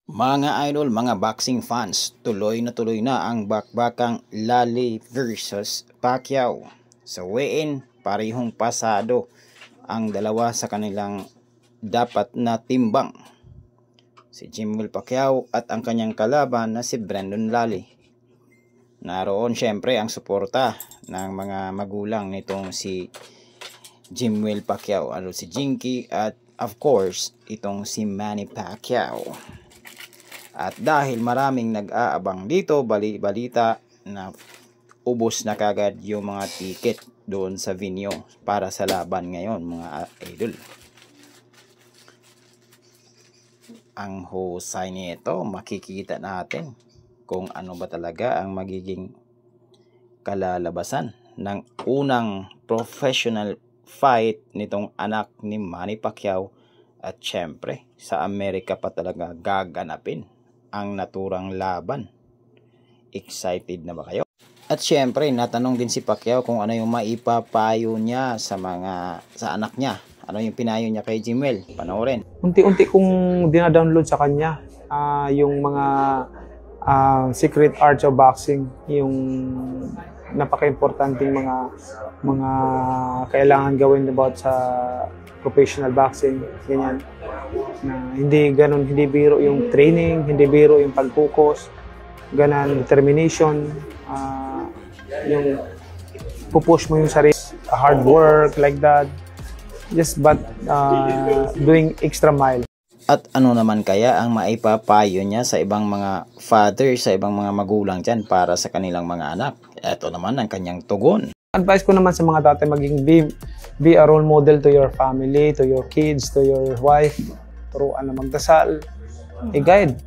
Mga idol, mga boxing fans, tuloy na ang bakbakang Lally versus Pacquiao. Sa weigh-in, parehong pasado ang dalawa sa kanilang dapat na timbang. Si Jimwell Pacquiao at ang kanyang kalaban na si Brendan Lally. Naroon syempre ang suporta ng mga magulang nitong si Jimwell Pacquiao, si Jinky at of course itong si Manny Pacquiao. At dahil maraming nag-aabang dito, balita na ubos na kagad yung mga ticket doon sa venue para sa laban ngayon, mga idol. Ang husay nito, makikita natin kung ano ba talaga ang magiging kalalabasan ng unang professional fight nitong anak ni Manny Pacquiao. At syempre, sa Amerika pa talaga gaganapin ang naturang laban. Excited na ba kayo? At syempre, natanong din si Pacquiao kung ano yung maipapayo niya sa anak niya. Ano yung pinayo niya kay Jimwell? Panoorin. Unti-unti kong dinadownload sa kanya yung mga secret arts of boxing, yung napaka-importanting mga kailangan gawin about sa professional boxing, ganyan. Na hindi biro yung training, hindi biro yung pag-focus, ganan determination, yung pupush mo yung sarili, hard work like that, but doing extra mile. At ano naman kaya ang maipapayo niya sa ibang mga father, sa ibang mga magulang dyan para sa kanilang mga anak? Ito naman ang kanyang tugon. Advice ko naman sa mga tatay, be a role model to your family, to your kids, to your wife. Turuan na magdasal, i-guide.